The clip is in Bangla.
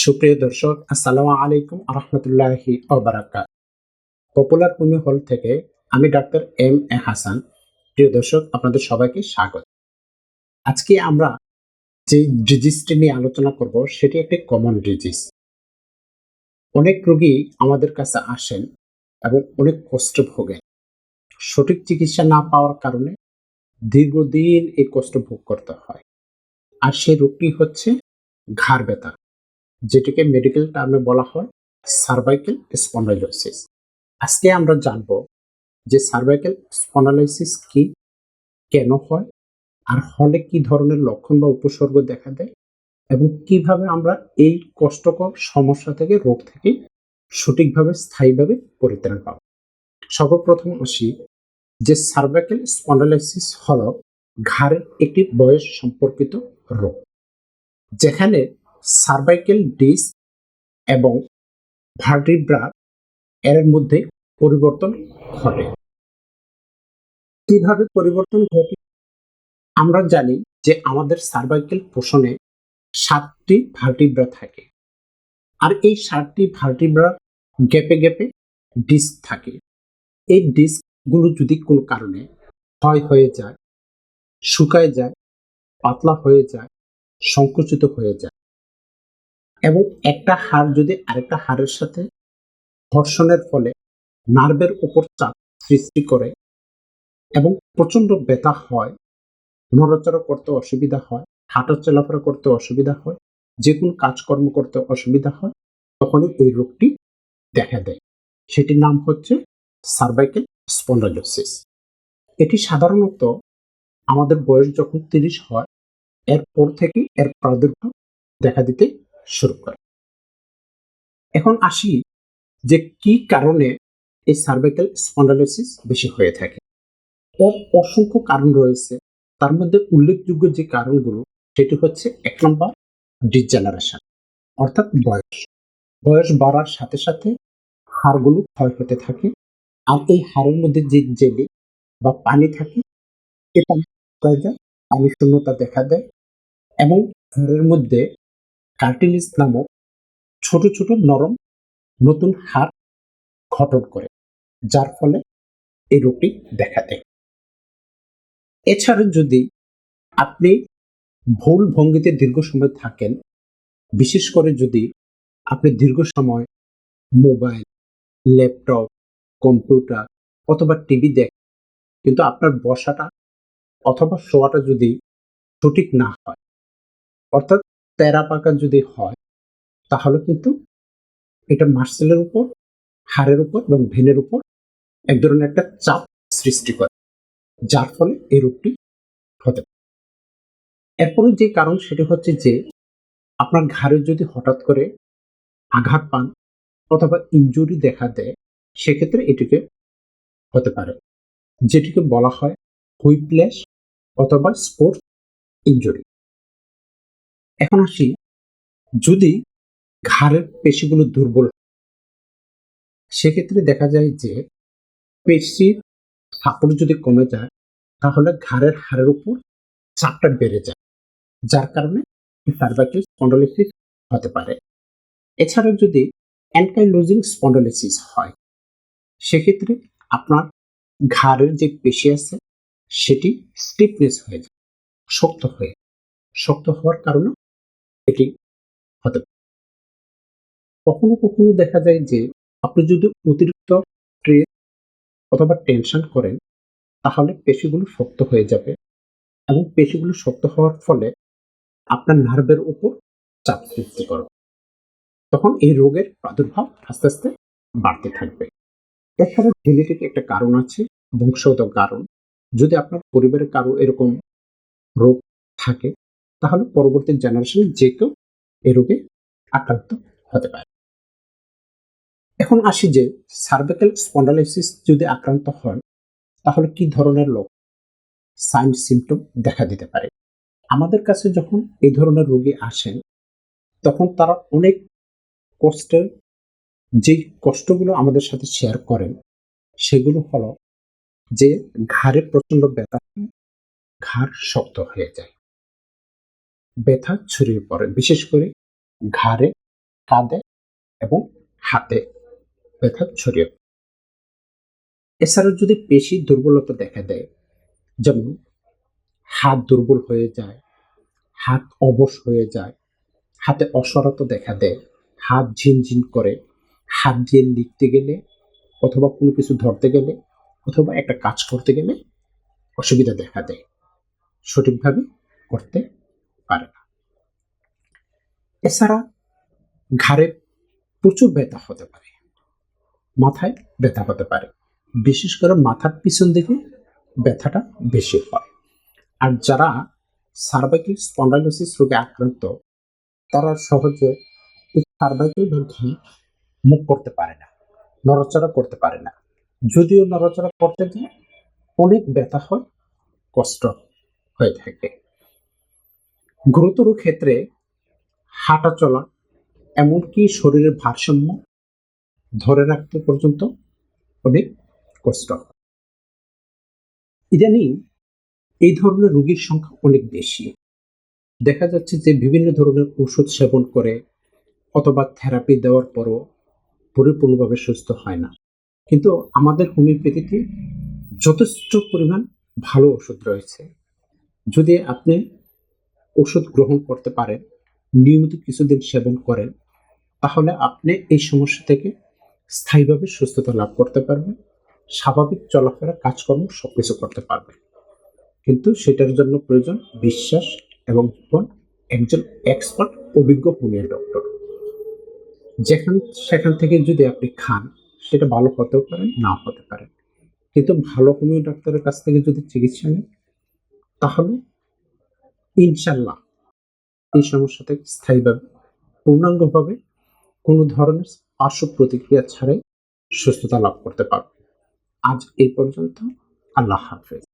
সুপ্রিয় দর্শক, আসসালামু আলাইকুম আরহামতুল্লাহি ওবারাকাত। পপুলার ভূমি হল থেকে আমি ডাক্তার এম হাসান। প্রিয় দর্শক, আপনাদের সবাইকে স্বাগত। আজকে আমরা যে ডিজিজটি নিয়ে আলোচনা করব সেটি একটি কমন ডিজিজ। অনেক রোগী আমাদের কাছে আসেন এবং অনেক কষ্ট ভোগেন। সঠিক চিকিৎসা না পাওয়ার কারণে দীর্ঘদিন এই কষ্ট ভোগ করতে হয়। আর সেই রোগটি হচ্ছে ঘাড় ব্যথা, যেটিকে মেডিকেল টার্মে বলা হয় সার্ভাইকাল স্পন্ডাইলোসিস। আজকে আমরা জানব যে সার্ভাইকাল স্পন্ডাইলোসিস কি, কেন হয়, আর হলে কি ধরনের লক্ষণ বা উপসর্গ দেখা দেয় এবং কিভাবে আমরা এই কষ্টকর সমস্যা থেকে, রোগ থেকে সঠিকভাবে স্থায়ীভাবে পরিত্রাণ পাব। সর্বপ্রথম আসি যে সার্ভাইকাল স্পন্ডাইলোসিস হলো ঘাড়ের একটি বয়স সম্পর্কিত রোগ, যেখানে সার্ভাইকাল ডিস্ক এবং ভার্টিব্রা এর মধ্যে পরিবর্তন ঘটে। কিভাবে পরিবর্তন ঘটে? আমরা জানি যে আমাদের সার্ভাইকাল পোর্শনে 7টি ভার্টিব্রা থাকে, আর এই 7টি ভার্টিব্রা গ্যাপে গ্যাপে ডিস্ক থাকে। এই ডিস্কগুলো যদি কোনো কারণে ক্ষয় হয়ে যায়, শুকায় যায়, পাতলা হয়ে যায়, সংকুচিত হয়ে যায় এবং একটা হাড় যদি আরেকটা হাড়ের সাথে ঘর্ষণের ফলে নার্ভের উপর চাপ সৃষ্টি করে এবং প্রচন্ড ব্যথা হয়, নড়াচড়া করতে অসুবিধা হয়, হাঁটা চলাফেরা করতে অসুবিধা হয়, যে কোনো কাজকর্ম করতে অসুবিধা হয়, তখনই এই রোগটি দেখা দেয়। সেটির নাম হচ্ছে সার্ভাইকাল স্পন্ডাইলোসিস। এটি সাধারণত আমাদের বয়স যখন 30 হয়, এরপর থেকে এর প্রাদুর্ভাব দেখা দিতে শুরু করে। এখন আসি যে কি কারণে এই সার্ভাইকাল স্পন্ডাইলোসিস বেশি হয়ে থাকে। এর অসংখ্য কারণ রয়েছে। তার মধ্যে উল্লেখযোগ্য যে কারণগুলো, সেটি হচ্ছে 1 নম্বর ডিজেনারেশন, অর্থাৎ বয়স। বয়স বাড়ার সাথে সাথে হাড়গুলো ক্ষয় হতে থাকে, আর এই হাড়ের মধ্যে যে জেলি বা পানি থাকে, এ পানি শুকায় যায়, পানি শূন্যতা দেখা দেয় এবং হাড়ের মধ্যে কার্টিলেজ নামক ছোট ছোট নরম নতুন হাড় গঠন করে, যার ফলে এই রোগটি দেখা দেয়। এছাড়া যদি আপনি ভুল ভঙ্গিতে দীর্ঘ সময় থাকেন, বিশেষ করে যদি আপনি দীর্ঘ সময় মোবাইল, ল্যাপটপ, কম্পিউটার অথবা টিভি দেখেন, কিন্তু আপনার বসাটা অথবা শোয়াটা যদি সঠিক না হয়, অর্থাৎ তেরা পাকা যদি হয়, তাহলে কিন্তু এটা মাসেলের উপর, হাড়ের উপর এবং ভেনের উপর এক ধরনের একটা চাপ সৃষ্টি করে, যার ফলে এই রোগটি হতে পারে। এরপরে যে কারণ, সেটি হচ্ছে যে আপনার ঘাড়ে যদি হঠাৎ করে আঘাত পান অথবা ইনজুরি দেখা দেয়, সেক্ষেত্রে এটিকে হতে পারে, যেটিকে বলা হয় হুইপ্ল্যাশ অথবা স্পোর্টস ইনজুরি। এখন আসি, যদি ঘাড়ের পেশিগুলো দুর্বল, সেক্ষেত্রে দেখা যায় যে পেশির সাপোর্ট যদি কমে যায়, তাহলে ঘাড়ের হাড়ের উপর চাপটা বেড়ে যায়, যার কারণে সার্ভাইকাল স্পন্ডাইলোসিস হতে পারে। এছাড়াও যদি অ্যানকাইলোজিং স্পন্ডাইলোসিস হয়, সেক্ষেত্রে আপনার ঘাড়ের যে পেশি আছে সেটি স্টিফনেস হয়ে যায়, শক্ত হওয়ার কারণে এটি হতে পারে। কখনো কখনো দেখা যায় যে আপনি যদি অতিরিক্ত স্ট্রেস অথবা টেনশন করেন, তাহলে পেশিগুলো শক্ত হয়ে যাবে এবং পেশিগুলো শক্ত হওয়ার ফলে আপনার নার্ভের উপর চাপ সৃষ্টি করবে, তখন এই রোগের প্রাদুর্ভাব আস্তে আস্তে বাড়তে থাকবে। এছাড়া জেনেটিক একটা কারণ আছে, বংশগত কারণ। যদি আপনার পরিবারের কারো এরকম রোগ থাকে, তাহলে পরবর্তী জেনারেশনে যে কেউ এই রোগে আক্রান্ত হতে পারে। এখন আসি যে সার্ভাইকাল স্পন্ডাইলোসিস যদি আক্রান্ত হন, তাহলে কি ধরনের সাইন সিমটম দেখা দিতে পারে। আমাদের কাছে যখন এই ধরনের রোগী আসেন, তখন তারা অনেক কষ্টের, যে কষ্টগুলো আমাদের সাথে শেয়ার করেন, সেগুলো হলো যে ঘাড়ে প্রচন্ড ব্যথা হয়, ঘাড় শক্ত হয়ে যায়, ব্যথা ছড়িয়ে পড়ে, বিশেষ করে ঘাড়ে কাঁধে এবং হাতে ব্যথা ছড়িয়ে পড়ে। এছাড়াও যদি পেশি দুর্বলতা দেখা দেয়, যেমন হাত দুর্বল হয়ে যায়, হাত অবশ হয়ে যায়, হাতে অসরতা দেখা দেয়, হাত ঝিনঝিন করে, হাত দিয়ে লিখতে গেলে অথবা কোনো কিছু ধরতে গেলে অথবা একটা কাজ করতে গেলে অসুবিধা দেখা দেয়, সঠিকভাবে করতে পারে না। এছাড়া ঘাড়ে প্রচুর ব্যথা হতে পারে, মাথায় ব্যথা হতে পারে, বিশেষ করে মাথার পিছন দিকে ব্যথাটা বেশি হয়। আর যারা সার্ভাইকাল স্পন্ডাইলোসিস রোগে আক্রান্ত, তারা সহজে এই সার্ভাইকাল ব্যথায় মুভ করতে পারে না, নড়াচড়া করতে পারে না। যদিও নড়াচড়া করতে গিয়ে অনেক ব্যথা হয়, কষ্ট হয়ে থাকে। গুরুতর ক্ষেত্রে হাঁটা চলা, এমনকি শরীরের ভারসাম্য ধরে রাখতে পর্যন্ত অনেক কষ্ট হয়। ইদানিং এই ধরনের রোগীর সংখ্যা অনেক বেশি। দেখা যাচ্ছে যে বিভিন্ন ধরনের ওষুধ সেবন করে অথবা থেরাপি দেওয়ার পরও পরিপূর্ণভাবে সুস্থ হয় না। কিন্তু আমাদের হোমিওপ্যাথিতে যথেষ্ট পরিমাণ ভালো ওষুধ রয়েছে। যদি আপনি ওষুধ গ্রহণ করতে পারেন, নিয়মিত কিছুদিন সেবন করেন, তাহলে আপনি এই সমস্যা থেকে স্থায়ীভাবে সুস্থতা লাভ করতে পারবেন, স্বাভাবিক চলাফেরা, কাজকর্ম সবকিছু করতে পারবেন। কিন্তু সেটার জন্য প্রয়োজন বিশ্বাস এবং একজন এক্সপার্ট অভিজ্ঞ হোমিও ডক্টর। সেখান থেকে যদি আপনি খান, সেটা ভালো হতেও পারেন, নাও হতে পারে। কিন্তু ভালো হোমিও ডাক্তারের কাছ থেকে যদি চিকিৎসা নেন, তাহলে ইনশাল্লাহ এই সমস্যা থেকে স্থায়ীভাবে, পূর্ণাঙ্গভাবে, কোনো ধরনের পার্শ্ব প্রতিক্রিয়া ছাড়াই সুস্থতা লাভ করতে পারবে। আজ এই পর্যন্ত। আল্লাহ হাফেজ।